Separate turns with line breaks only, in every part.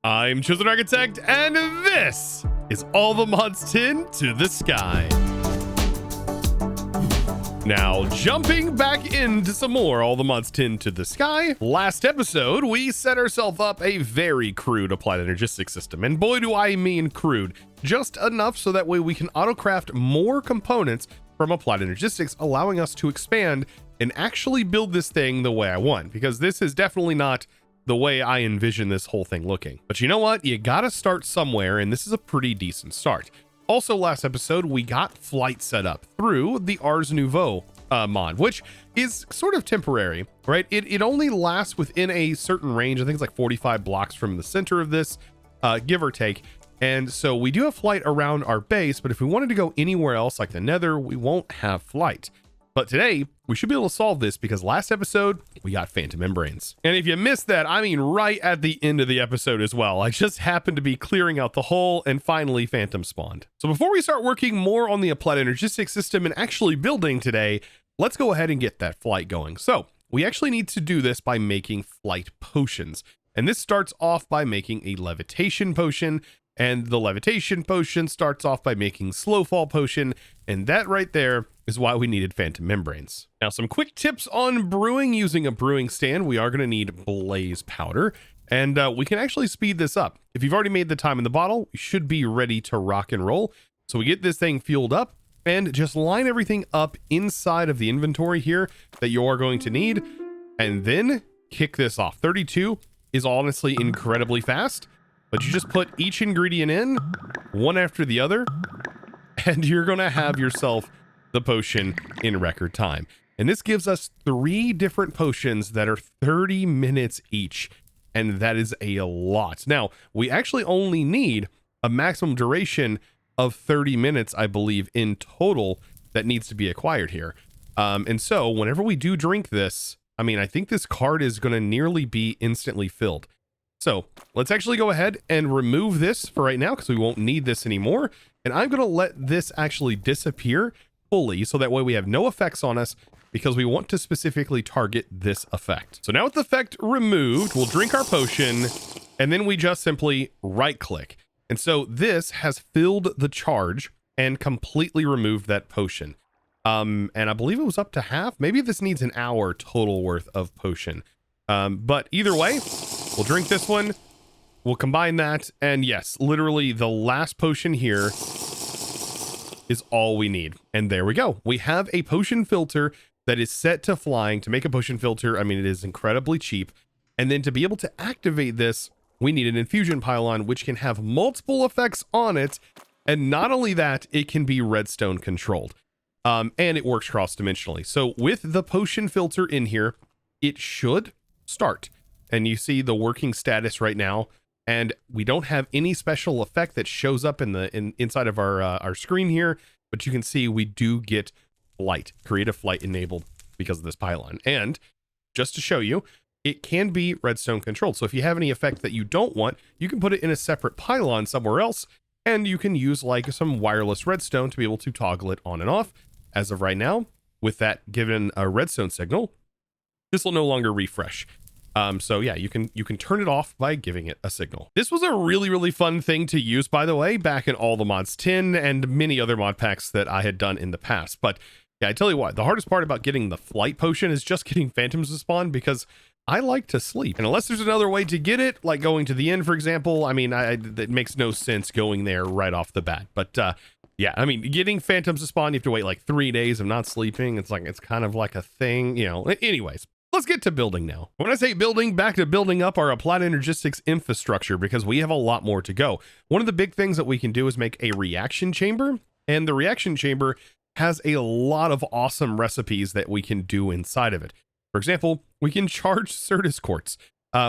I'm ChosenArchitect, and this is all the mods 10 to the sky. Now, jumping back into some more all the mods 10 to the sky. Last episode, we set ourselves up a very crude applied energistics system. And boy, do I mean crude. Just enough so that way we can autocraft more components from applied energistics, allowing us to expand and actually build this thing the way I want. Because this is definitely not the way I envision this whole thing looking. But you know what? You gotta start somewhere, and this is a pretty decent start. Also, last episode, we got flight set up through the Ars Nouveau mod, which is sort of temporary, right? It only lasts within a certain range. I think it's like 45 blocks from the center of this, give or take. And so we do have flight around our base, but if we wanted to go anywhere else like the Nether, we won't have flight. But today, we should be able to solve this because last episode, we got phantom membranes. And if you missed that, I mean right at the end of the episode as well. I just happened to be clearing out the hole and finally phantom spawned. So before we start working more on the applied energistics system and actually building today, let's go ahead and get that flight going. So we actually need to do this by making flight potions. And this starts off by making a levitation potion. And the levitation potion starts off by making slow fall potion. And that right there is why we needed phantom membranes. Now, some quick tips on brewing using a brewing stand. We are going to need blaze powder, and we can actually speed this up. If you've already made the time in the bottle, you should be ready to rock and roll. So we get this thing fueled up and just line everything up inside of the inventory here that you are going to need, and then kick this off. 32 is honestly incredibly fast, but you just put each ingredient in one after the other, and you're going to have yourself the potion in record time. And this gives us 3 different potions that are 30 minutes each. And that is a lot. Now, we actually only need a maximum duration of 30 minutes, I believe, in total that needs to be acquired here. And so whenever we do drink this, I mean, I think this card is going to nearly be instantly filled. So let's actually go ahead and remove this for right now because we won't need this anymore. And I'm going to let this actually disappear fully so that way we have no effects on us because we want to specifically target this effect. So now with the effect removed, we'll drink our potion and then we just simply right click. And so this has filled the charge and completely removed that potion. And I believe it was up to half. Maybe this needs an hour total worth of potion. But either way, we'll drink this one. We'll combine that. And yes, literally the last potion here is all we need. And there we go. We have a potion filter that is set to flying. To make a potion filter, I mean, it is incredibly cheap. And then to be able to activate this, we need an infusion pylon, which can have multiple effects on it. And not only that, it can be redstone controlled. And it works cross-dimensionally. So with the potion filter in here, it should start. And you see the working status right now. And we don't have any special effect that shows up in the inside of our screen here, but you can see we do get flight, creative flight enabled because of this pylon. And just to show you, it can be redstone controlled. So if you have any effect that you don't want, you can put it in a separate pylon somewhere else, and you can use like some wireless redstone to be able to toggle it on and off. As of right now, with that given a redstone signal, this will no longer refresh. So yeah, you can turn it off by giving it a signal. This was a really fun thing to use, by the way, back in all the mods 10 and many other mod packs that I had done in the past. But yeah, I tell you what, the hardest part about getting the flight potion is just getting phantoms to spawn because I like to sleep. And unless there's another way to get it, like going to the end, for example, I mean, it makes no sense going there right off the bat. But yeah, I mean, getting phantoms to spawn, you have to wait like 3 days of not sleeping. It's kind of like a thing, you know. Anyways. Let's get to building now. When I say building, back to building up our applied energistics infrastructure because we have a lot more to go. One of the big things that we can do is make a reaction chamber, and the reaction chamber has a lot of awesome recipes that we can do inside of it. For example, we can charge certus quartz,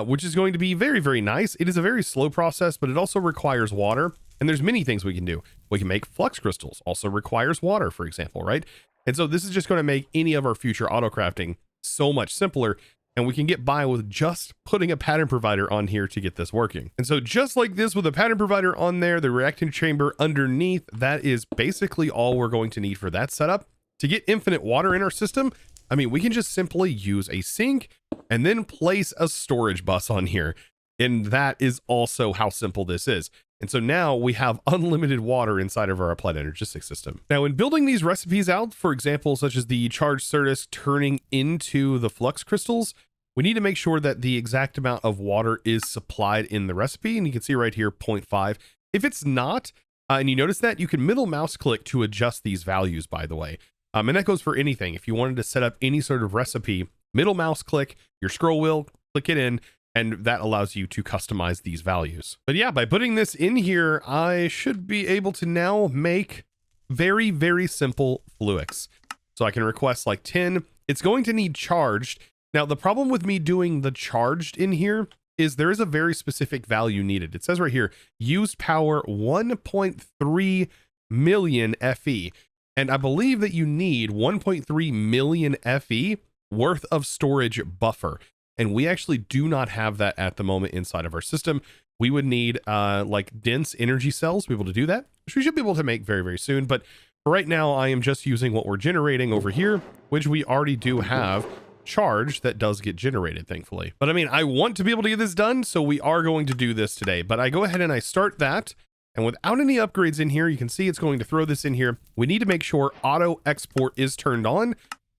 which is going to be very nice. It is a very slow process, but it also requires water, and there's many things we can do. We can make flux crystals, also requires water, for example, right? And so this is just going to make any of our future auto crafting so much simpler, and we can get by with just putting a pattern provider on here to get this working. And so just like this with a pattern provider on there, the reacting chamber underneath, that is basically all we're going to need for that setup. To get infinite water in our system, I mean, we can just simply use a sink and then place a storage bus on here. And that is also how simple this is. And so now we have unlimited water inside of our applied energistic system. Now, in building these recipes out, for example, such as the charged certus turning into the flux crystals, we need to make sure that the exact amount of water is supplied in the recipe. And you can see right here, 0.5. If it's not, and you notice that, you can middle mouse click to adjust these values, by the way. And that goes for anything. If you wanted to set up any sort of recipe, middle mouse click, your scroll wheel, click it in, and that allows you to customize these values. But yeah, by putting this in here, I should be able to now make very, very simple fluix. So I can request like 10. It's going to need charged. Now, the problem with me doing the charged in here is there is a very specific value needed. It says right here, used power 1.3 million FE. And I believe that you need 1.3 million FE worth of storage buffer. And we actually do not have that at the moment inside of our system. We would need like dense energy cells to be able to do that, which we should be able to make very, very soon. But for right now, I am just using what we're generating over here, which we already do have charge that does get generated, thankfully. But I mean, I want to be able to get this done, so we are going to do this today. But I go ahead and I start that. And without any upgrades in here, you can see it's going to throw this in here. We need to make sure auto export is turned on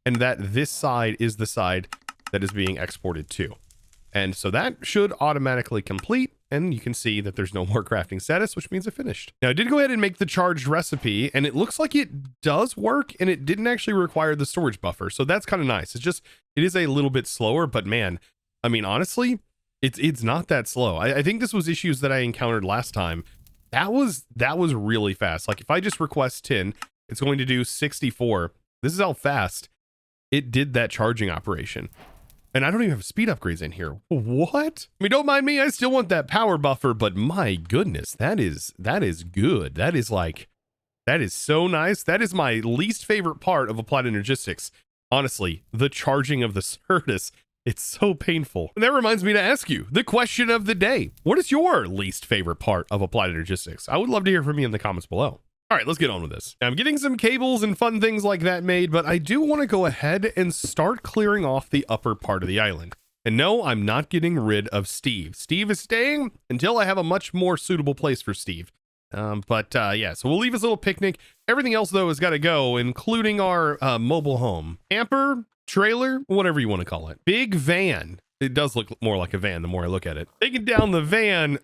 and that this side is the side that is being exported to. And so that should automatically complete. And you can see that there's no more crafting status, which means it finished. Now I did go ahead and make the charged recipe and it looks like it does work and it didn't actually require the storage buffer. So that's kind of nice. It's just, it is a little bit slower, but man, I mean, honestly, it's not that slow. I think this was issues that I encountered last time. That was really fast. Like if I just request 10, it's going to do 64. This is how fast it did that charging operation. And I don't even have speed upgrades in here. What? I mean, don't mind me. I still want that power buffer, but my goodness, that is good. That is so nice. That is my least favorite part of applied energistics. Honestly, the charging of the certus, it's so painful. And that reminds me to ask you the question of the day. What is your least favorite part of applied energistics? I would love to hear from you in the comments below. All right, let's get on with this. Now, I'm getting some cables and fun things like that made, but I do want to go ahead and start clearing off the upper part of the island. And no, I'm not getting rid of Steve. Steve is staying until I have a much more suitable place for Steve. Yeah, so we'll leave his little picnic. Everything else, though, has got to go, including our mobile home. Camper, trailer, whatever you want to call it. Big van. It does look more like a van the more I look at it. Taking down the van,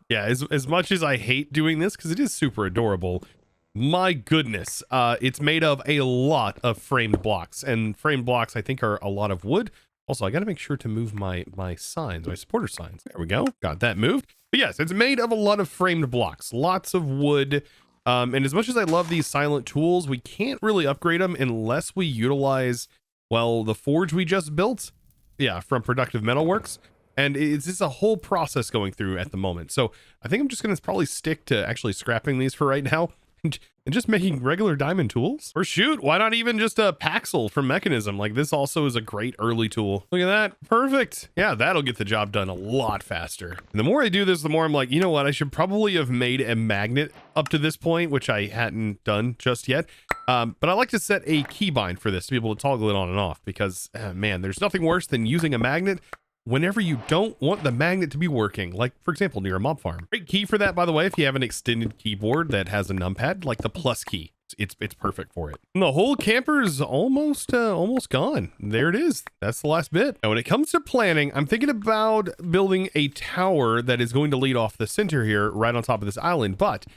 yeah, as much as I hate doing this, because it is super adorable, my goodness, it's made of a lot of framed blocks, and framed blocks I think are a lot of wood. Also, I got to make sure to move my signs, my supporter signs. There we go. Got that moved. But yes, it's made of a lot of framed blocks, lots of wood. And as much as I love these silent tools, we can't really upgrade them unless we utilize, well, the forge we just built. Yeah, from Productive Metalworks. And it's just a whole process going through at the moment. So I think I'm just going to probably stick to actually scrapping these for right now. And just making regular diamond tools. Or shoot, why not even just a Paxel from Mechanism? Like this also is a great early tool. Look at that. Perfect. Yeah, that'll get the job done a lot faster. And the more I do this, the more I'm like, you know what? I should probably have made a magnet up to this point, which I hadn't done just yet. But I like to set a keybind for this to be able to toggle it on and off because, man, there's nothing worse than using a magnet whenever you don't want the magnet to be working, like for example near a mob farm. Great key for that, by the way, if you have an extended keyboard that has a numpad like the plus key, it's perfect for it. And the whole camper is almost gone. There it is. That's the last bit. Now when it comes to planning, I'm thinking about building a tower that is going to lead off the center here right on top of this island, but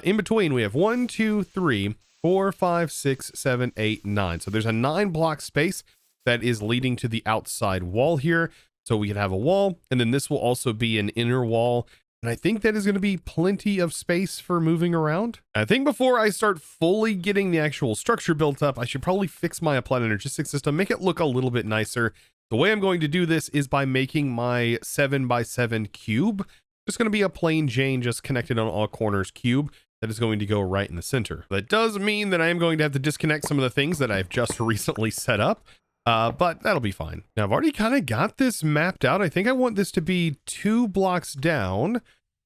in between we have 1 2 3 4 5 6 7 8 9. So there's a 9 block space that is leading to the outside wall here. So we can have a wall, and then this will also be an inner wall. And I think that is going to be plenty of space for moving around. I think before I start fully getting the actual structure built up, I should probably fix my applied energistic system, make it look a little bit nicer. The way I'm going to do this is by making my 7x7 cube. It's going to be a plain Jane, just connected on all corners cube that is going to go right in the center. That does mean that I am going to have to disconnect some of the things that I've just recently set up. But that'll be fine. Now I've already kind of got this mapped out. I think I want this to be 2 blocks down.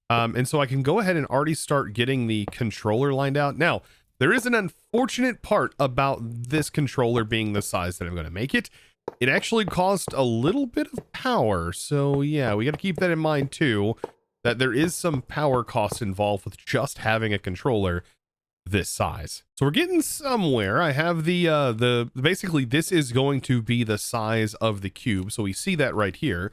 And so I can go ahead and already start getting the controller lined out. Now, there is an unfortunate part about this controller being the size that I'm going to make it. it actually cost a little bit of power. So yeah, we got to keep that in mind too, that there is some power costs involved with just having a controller this size. So we're getting somewhere. I have the basically this is going to be the size of the cube. So we see that right here.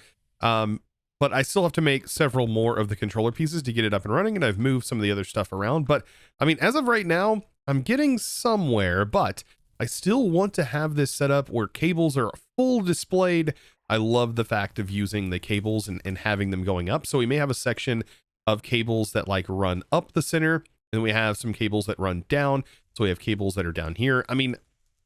But I still have to make several more of the controller pieces to get it up and running, and I've moved some of the other stuff around. But I mean, as of right now, I'm getting somewhere, but I still want to have this set up where cables are full displayed. I love the fact of using the cables and having them going up. So we may have a section of cables that like run up the center, and we have some cables that run down. So we have cables that are down here. I mean,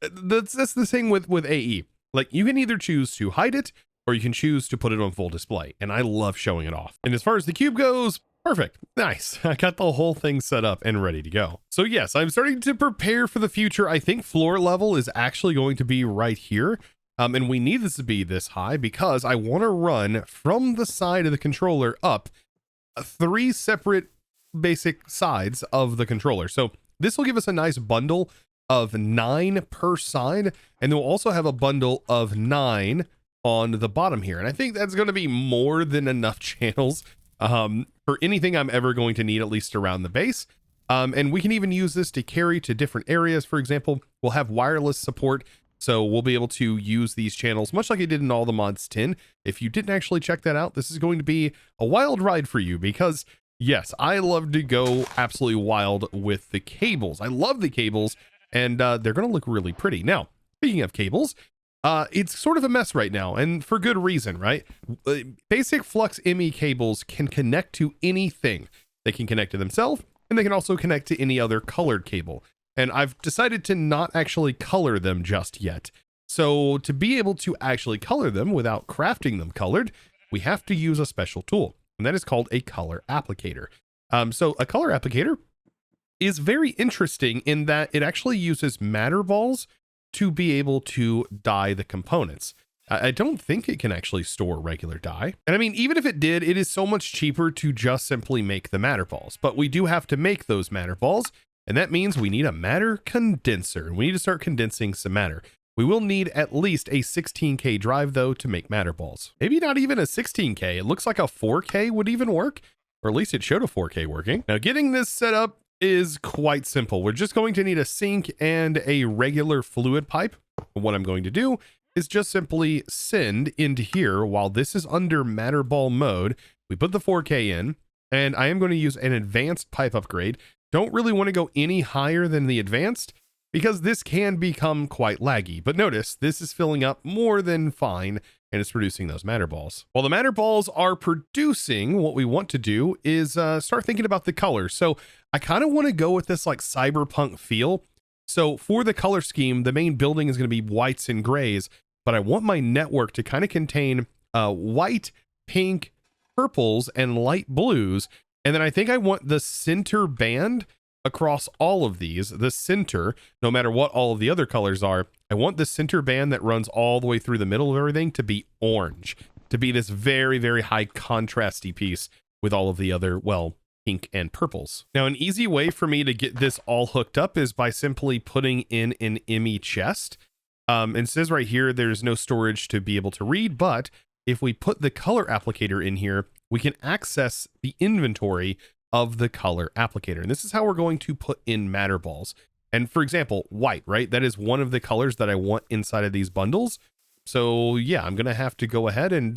that's the same with AE. Like, you can either choose to hide it, or you can choose to put it on full display. And I love showing it off. And as far as the cube goes, perfect. Nice. I got the whole thing set up and ready to go. So yes, I'm starting to prepare for the future. I think floor level is actually going to be right here. And we need this to be this high because I want to run from the side of the controller up 3 separate basic sides of the controller. So this will give us a nice bundle of 9 per side. And then we'll also have a bundle of 9 on the bottom here. And I think that's going to be more than enough channels for anything I'm ever going to need, at least around the base. And we can even use this to carry to different areas. For example, we'll have wireless support. So we'll be able to use these channels much like I did in all the mods 10. If you didn't actually check that out, this is going to be a wild ride for you because yes, I love to go absolutely wild with the cables. I love the cables, and they're going to look really pretty. Now, speaking of cables, it's sort of a mess right now, and for good reason, right? Basic Flux ME cables can connect to anything. They can connect to themselves, and they can also connect to any other colored cable. And I've decided to not actually color them just yet. So to be able to actually color them without crafting them colored, we have to use a special tool, and that is called a color applicator. So a color applicator is very interesting in that it actually uses matter balls to be able to dye the components. I don't think it can actually store regular dye. And I mean, even if it did, it is so much cheaper to just simply make the matter balls. But we do have to make those matter balls, and that means we need a matter condenser. We need to start condensing some matter. We will need at least a 16K drive though to make matter balls. Maybe not even a 16K. It looks like a 4K would even work, or at least it showed a 4K working. Now getting this set up is quite simple. We're just going to need a sink and a regular fluid pipe. What I'm going to do is just simply send into here while this is under matter ball mode. We put the 4K in, and I am going to use an advanced pipe upgrade. Don't really want to go any higher than the advanced because this can become quite laggy. But notice this is filling up more than fine, and it's producing those matter balls. While the matter balls are producing, what we want to do is start thinking about the colors. So I kind of want to go with this like cyberpunk feel. So for the color scheme, the main building is going to be whites and grays, but I want my network to kind of contain white, pink, purples, and light blues. And then I think I want the center band across all of these, the center, no matter what all of the other colors are, I want the center band that runs all the way through the middle of everything to be orange, to be this very, very high contrasty piece with all of the other, well, pink and purples. Now, an easy way for me to get this all hooked up is by simply putting in an ME chest. It says right here, there's no storage to be able to read, but if we put the color applicator in here, we can access the inventory of the color applicator. And this is how we're going to put in matter balls. And for example, white, right? That is one of the colors that I want inside of these bundles. So yeah, I'm going to have to go ahead and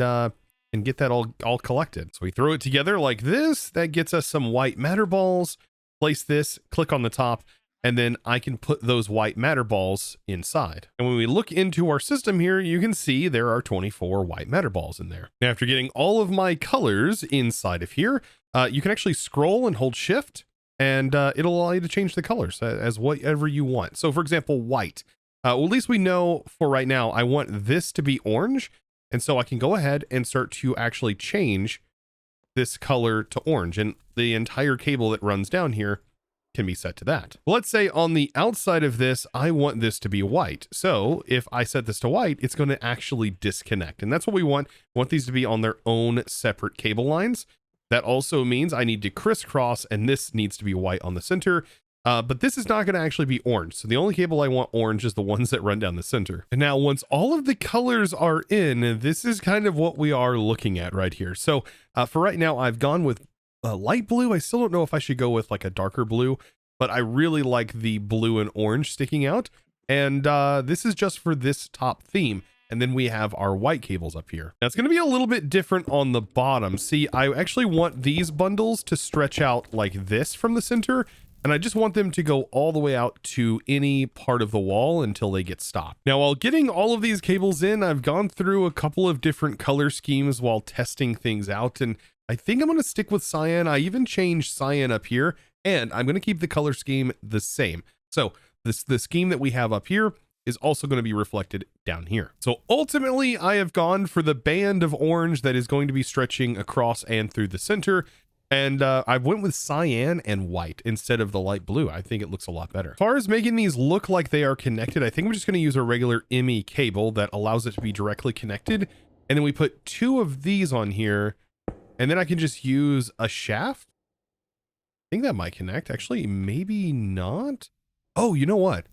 get that all collected. So we throw it together like this. That gets us some white matter balls. Place this, click on the top, and then I can put those white matter balls inside. And when we look into our system here, you can see there are 24 white matter balls in there. Now, after getting all of my colors inside of here, you can actually scroll and hold shift, and it'll allow you to change the colors as whatever you want. So for example, white. Well, at least we know for right now, I want this to be orange. And so I can go ahead and start to actually change this color to orange, and the entire cable that runs down here can be set to that. Let's say on the outside of this, I want this to be white. So if I set this to white, it's going to actually disconnect. And that's what we want. We want these to be on their own separate cable lines. That also means I need to crisscross, and this needs to be white on the center. But this is not going to actually be orange. So the only cable I want orange is the ones that run down the center. And now once all of the colors are in, this is kind of what we are looking at right here. So for right now, I've gone with light blue. I still don't know if I should go with like a darker blue, but I really like the blue and orange sticking out. And this is just for this top theme. And then we have our white cables up here. Now it's going to be a little bit different on the bottom. See, I actually want these bundles to stretch out like this from the center. And I just want them to go all the way out to any part of the wall until they get stopped. Now, while getting all of these cables in, I've gone through a couple of different color schemes while testing things out. And I think I'm going to stick with cyan. I even changed cyan up here, and I'm going to keep the color scheme the same. So the scheme that we have up here is also going to be reflected down here. So ultimately, I have gone for the band of orange that is going to be stretching across and through the center. And I went with cyan and white instead of the light blue. I think it looks a lot better. As far as making these look like they are connected, I think we're just going to use a regular ME cable that allows it to be directly connected. And then we put 2 of these on here, and then I can just use a shaft. I think that might connect. Actually, maybe not. Oh, you know what?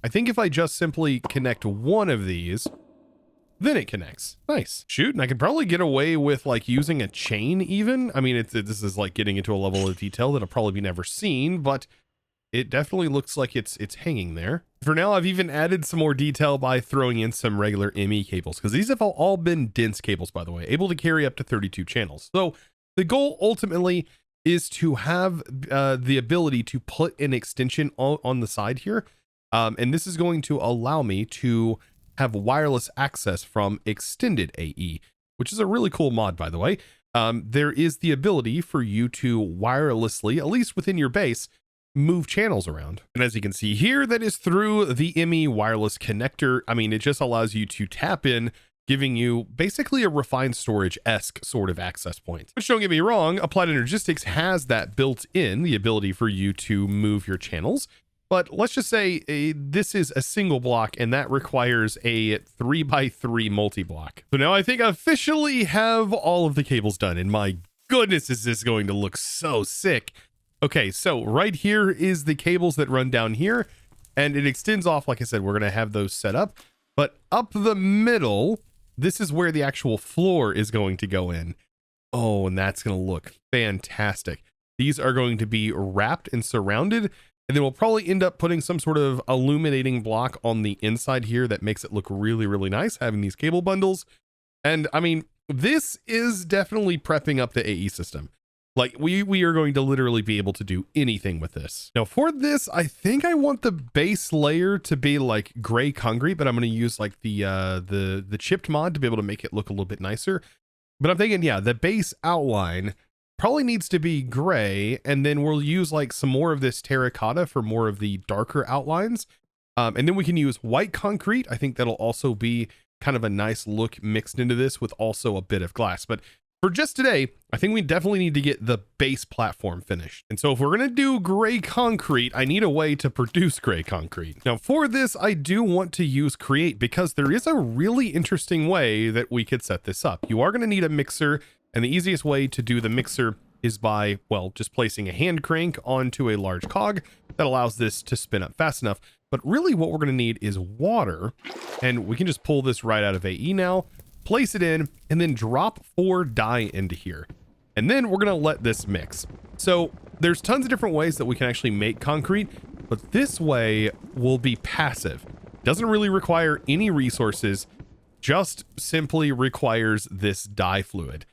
I think if I just simply connect 1 of these, then it connects. Nice. Shoot, and I could probably get away with like using a chain even. I mean, this is like getting into a level of detail that'll probably be never seen, but it definitely looks like it's hanging there. For now, I've even added some more detail by throwing in some regular ME cables, because these have all been dense cables, by the way, able to carry up to 32 channels. So the goal ultimately is to have the ability to put an extension on the side here. And this is going to allow me to have wireless access from extended AE, which is a really cool mod, by the way. There is the ability for you to wirelessly, at least within your base, move channels around. And as you can see here, that is through the ME wireless connector. I mean, it just allows you to tap in, giving you basically a refined storage-esque sort of access point. Which, don't get me wrong, Applied Energistics has that built in, the ability for you to move your channels. But let's just say this is a single block, and that requires a 3x3 multi-block. So now I think I officially have all of the cables done, and my goodness, is this going to look so sick. Okay, so right here is the cables that run down here, and it extends off. Like I said, we're going to have those set up, but up the middle, this is where the actual floor is going to go in. Oh, and that's going to look fantastic. These are going to be wrapped and surrounded. And then we'll probably end up putting some sort of illuminating block on the inside here that makes it look really, really nice, having these cable bundles. And I mean, this is definitely prepping up the AE system. Like we are going to literally be able to do anything with this. Now for this, I think I want the base layer to be like gray concrete, but I'm going to use like the chipped mod to be able to make it look a little bit nicer. But I'm thinking, yeah, the base outline probably needs to be gray, and then we'll use like some more of this terracotta for more of the darker outlines. And then we can use white concrete. I think that'll also be kind of a nice look mixed into this with also a bit of glass. But for just today, I think we definitely need to get the base platform finished. And so if we're going to do gray concrete, I need a way to produce gray concrete. Now for this, I do want to use Create, because there is a really interesting way that we could set this up. You are going to need a mixer. And the easiest way to do the mixer is by, well, just placing a hand crank onto a large cog that allows this to spin up fast enough. But really what we're going to need is water. And we can just pull this right out of AE now, place it in, and then drop 4 dye into here. And then we're going to let this mix. So there's tons of different ways that we can actually make concrete, but this way will be passive. Doesn't really require any resources, just simply requires this dye fluid.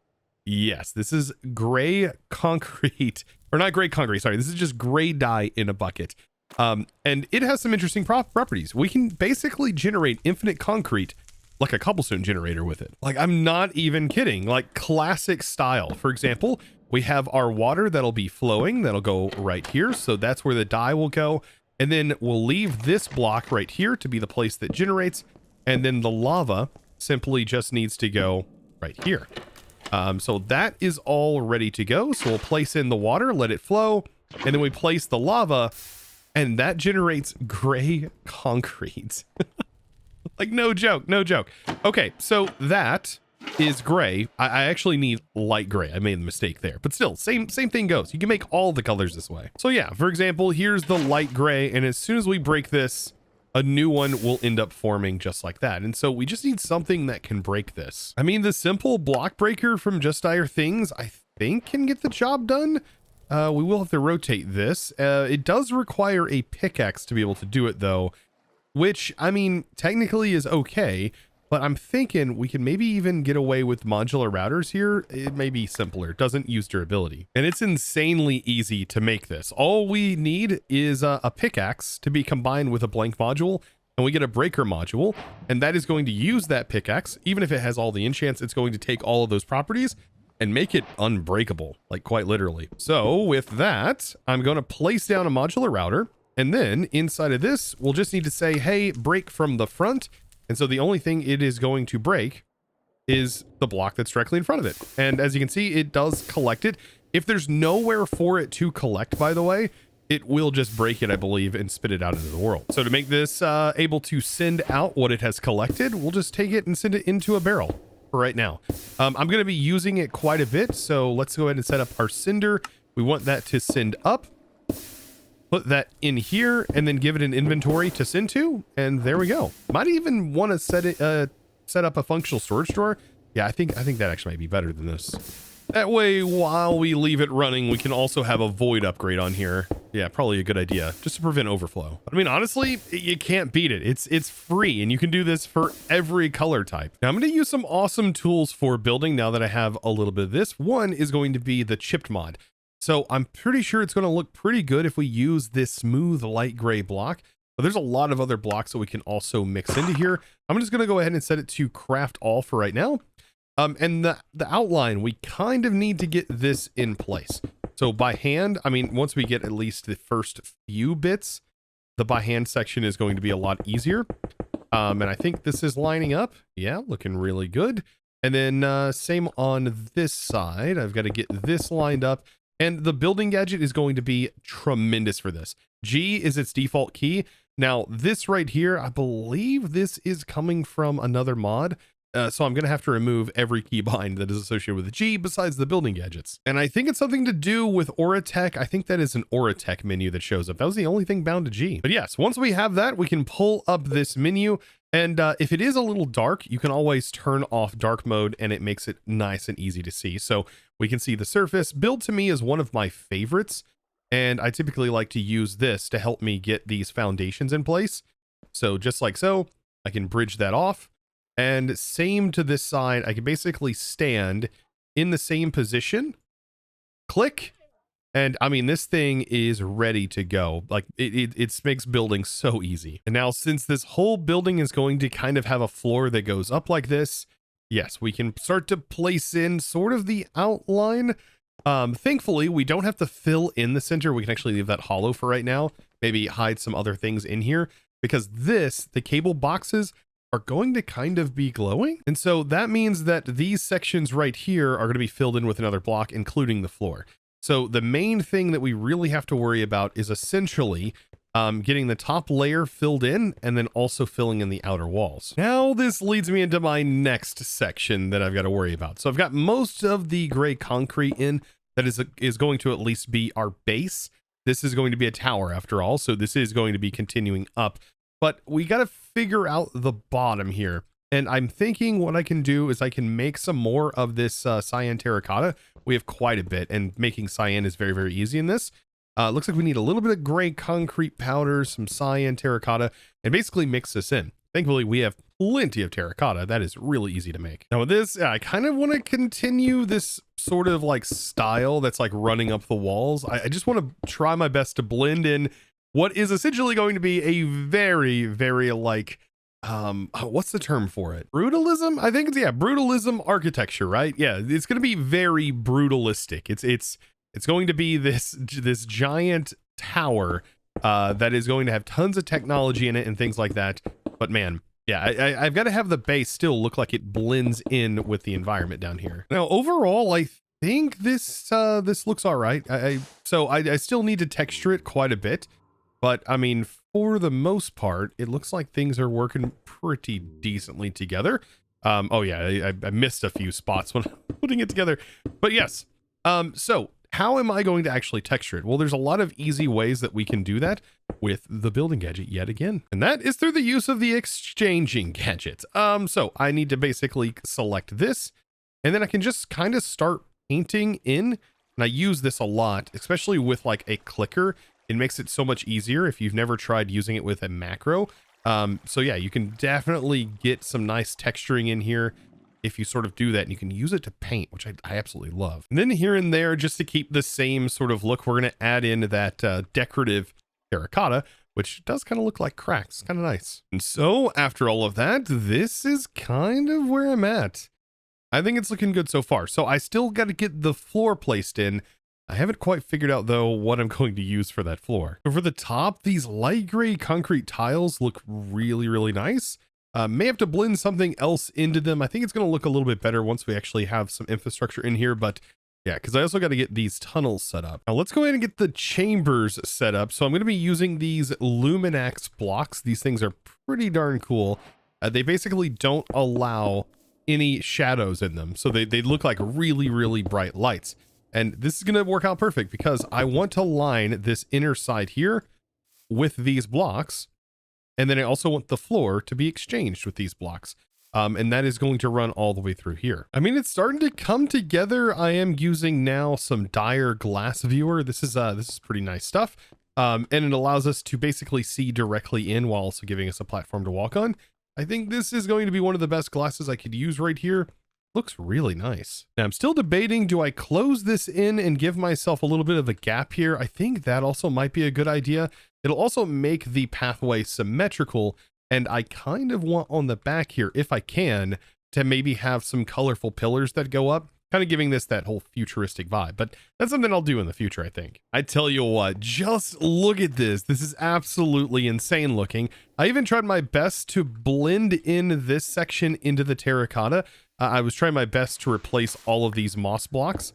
Yes, this is gray concrete, or not gray concrete, sorry. This is just gray dye in a bucket. And it has some interesting properties. We can basically generate infinite concrete like a cobblestone generator with it. Like, I'm not even kidding, like classic style. For example, we have our water that'll be flowing, that'll go right here. So that's where the dye will go. And then we'll leave this block right here to be the place that generates. And then the lava simply just needs to go right here. So that is all ready to go. So we'll place in the water, let it flow, and then we place the lava, and that generates gray concrete. Like, no joke, no joke. Okay, so that is gray. I actually need light gray. I made a mistake there, but still same thing goes. You can make all the colors this way. So yeah, for example, here's the light gray. And as soon as we break this, a new one will end up forming just like that. And so we just need something that can break this. I mean, the simple block breaker from Just Dire Things, I think can get the job done. We will have to rotate this. It does require a pickaxe to be able to do it though, which I mean, technically is okay, but I'm thinking we can maybe even get away with modular routers here. It may be simpler. It doesn't use durability. And it's insanely easy to make this. All we need is a pickaxe to be combined with a blank module, and we get a breaker module, and that is going to use that pickaxe. Even if it has all the enchants, it's going to take all of those properties and make it unbreakable, like quite literally. So with that, I'm going to place down a modular router, and then inside of this, we'll just need to say, hey, break from the front. And so the only thing it is going to break is the block that's directly in front of it. And as you can see, it does collect it. If there's nowhere for it to collect, by the way, it will just break it, I believe, and spit it out into the world. So to make this able to send out what it has collected, we'll just take it and send it into a barrel for right now. I'm going to be using it quite a bit. So let's go ahead and set up our sender. We want that to send up. Put that in here and then give it an inventory to send to, and there we go. Might even want to set up a functional storage drawer. Yeah, I think that actually might be better than this. That way, while we leave it running, we can also have a void upgrade on here. Yeah, probably a good idea, just to prevent overflow. I mean, honestly, you can't beat it. It's free, and you can do this for every color type. Now, I'm going to use some awesome tools for building now that I have a little bit of this. One is going to be the chipped mod. So I'm pretty sure it's going to look pretty good if we use this smooth light gray block, but there's a lot of other blocks that we can also mix into here. I'm just going to go ahead and set it to craft all for right now. And the outline, we kind of need to get this in place. So by hand, I mean, once we get at least the first few bits, the by hand section is going to be a lot easier. And I think this is lining up. Yeah, looking really good. And then same on this side. I've got to get this lined up. And the building gadget is going to be tremendous for this. G is its default key. Now, this right here, I believe this is coming from another mod. So I'm going to have to remove every keybind that is associated with the G besides the building gadgets. And I think it's something to do with Auratech. I think that is an Auratech menu that shows up. That was the only thing bound to G. But yes, once we have that, we can pull up this menu. And if it is a little dark, you can always turn off dark mode and it makes it nice and easy to see. So we can see the surface. Build to me is one of my favorites. And I typically like to use this to help me get these foundations in place. So just like so, I can bridge that off. And same to this side, I can basically stand in the same position, click, and I mean, this thing is ready to go. Like it makes building so easy. And now since this whole building is going to kind of have a floor that goes up like this, yes, we can start to place in sort of the outline. Thankfully, we don't have to fill in the center. We can actually leave that hollow for right now. Maybe hide some other things in here because the cable boxes are going to kind of be glowing. And so that means that these sections right here are going to be filled in with another block, including the floor. So the main thing that we really have to worry about is essentially getting the top layer filled in and then also filling in the outer walls. Now this leads me into my next section that I've got to worry about. So I've got most of the gray concrete in that is going to at least be our base. This is going to be a tower after all. So this is going to be continuing up, but we got to figure out the bottom here. And I'm thinking what I can do is I can make some more of this cyan terracotta. We have quite a bit, and making cyan is very, very easy in this. Looks like we need a little bit of gray concrete powder, some cyan terracotta, and basically mix this in. Thankfully, we have plenty of terracotta. That is really easy to make. Now with this, I kind of want to continue this sort of like style that's like running up the walls. I just want to try my best to blend in what is essentially going to be a very, very like, what's the term for it? Brutalism? I think it's, yeah, brutalism architecture, right? Yeah, it's going to be very brutalistic. It's going to be this giant tower that is going to have tons of technology in it and things like that. But man, yeah, I've got to have the base still look like it blends in with the environment down here. Now, overall, I think this looks all right. So I still need to texture it quite a bit. But I mean, for the most part, it looks like things are working pretty decently together. Oh yeah, I missed a few spots when putting it together, but yes. So how am I going to actually texture it? Well, there's a lot of easy ways that we can do that with the building gadget yet again, and that is through the use of the exchanging gadget. So I need to basically select this, and then I can just kind of start painting in, and I use this a lot, especially with like a clicker. It makes it so much easier if you've never tried using it with a macro. So yeah, you can definitely get some nice texturing in here if you sort of do that, and you can use it to paint, which I absolutely love. And then here and there, just to keep the same sort of look, we're going to add in that decorative terracotta, which does kind of look like cracks. Kind of nice. And so after all of that, this is kind of where I'm at. I think it's looking good so far. So I still got to get the floor placed in. I haven't quite figured out though what I'm going to use for that floor. So for the top, these light gray concrete tiles look really, really nice. May have to blend something else into them. I think it's going to look a little bit better once we actually have some infrastructure in here, but yeah, because I also got to get these tunnels set up. Now let's go ahead and get the chambers set up. So I'm going to be using these Luminax blocks. These things are pretty darn cool. They basically don't allow any shadows in them. So they look like really, really bright lights. And this is going to work out perfect because I want to line this inner side here with these blocks. And then I also want the floor to be exchanged with these blocks. And that is going to run all the way through here. I mean, it's starting to come together. I am using now some Dyer glass viewer. This is pretty nice stuff. And it allows us to basically see directly in while also giving us a platform to walk on. I think this is going to be one of the best glasses I could use right here. Looks really nice. Now I'm still debating, do I close this in and give myself a little bit of a gap here? I think that also might be a good idea. It'll also make the pathway symmetrical, and I kind of want on the back here, if I can, to maybe have some colorful pillars that go up, kind of giving this that whole futuristic vibe. But that's something I'll do in the future, I think. I tell you what, just look at this. This is absolutely insane looking. I even tried my best to blend in this section into the terracotta. I was trying my best to replace all of these moss blocks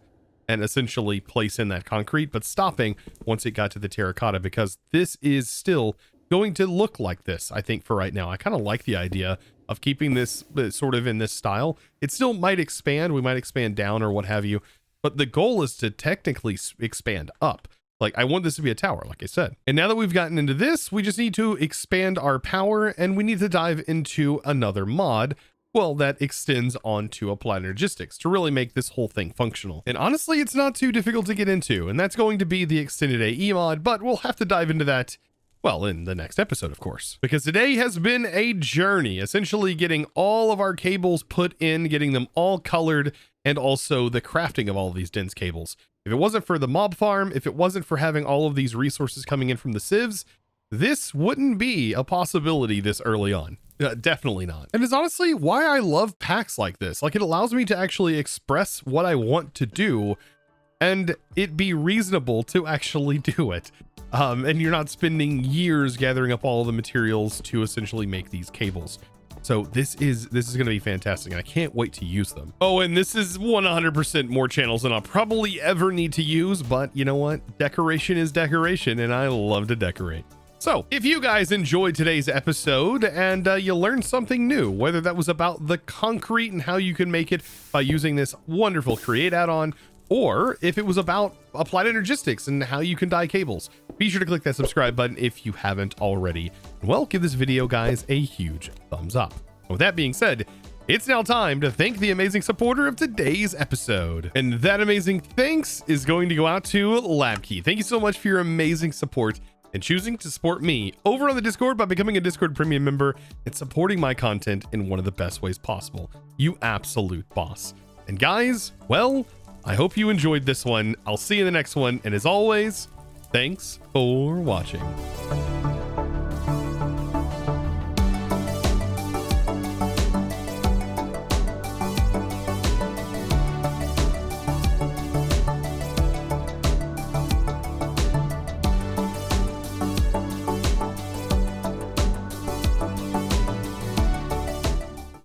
and essentially place in that concrete, but stopping once it got to the terracotta, because this is still going to look like this, I think, for right now. I kind of like the idea of keeping this sort of in this style. It still might expand. We might expand down or what have you, but the goal is to technically expand up. Like, I want this to be a tower, like I said. And now that we've gotten into this, we just need to expand our power, and we need to dive into another mod, well, that extends onto Applied Energistics to really make this whole thing functional. And honestly, it's not too difficult to get into, and that's going to be the extended AE mod, but we'll have to dive into that, well, in the next episode, of course. Because today has been a journey, essentially getting all of our cables put in, getting them all colored, and also the crafting of all of these dense cables. If it wasn't for the mob farm, if it wasn't for having all of these resources coming in from the civs, this wouldn't be a possibility this early on. Definitely not. And it's honestly why I love packs like this. Like, it allows me to actually express what I want to do and it be reasonable to actually do it. And you're not spending years gathering up all the materials to essentially make these cables. So this is going to be fantastic, and I can't wait to use them. Oh, and this is 100% more channels than I'll probably ever need to use, but you know what? Decoration is decoration, and I love to decorate. So if you guys enjoyed today's episode and you learned something new, whether that was about the concrete and how you can make it by using this wonderful Create add-on, or if it was about Applied Energistics and how you can dye cables, be sure to click that subscribe button if you haven't already. And well, give this video, guys, a huge thumbs up. And with that being said, it's now time to thank the amazing supporter of today's episode. And that amazing thanks is going to go out to LabKey. Thank you so much for your amazing support and choosing to support me over on the Discord by becoming a Discord premium member and supporting my content in one of the best ways possible. You absolute boss. And guys, well, I hope you enjoyed this one. I'll see you in the next one. And as always, thanks for watching.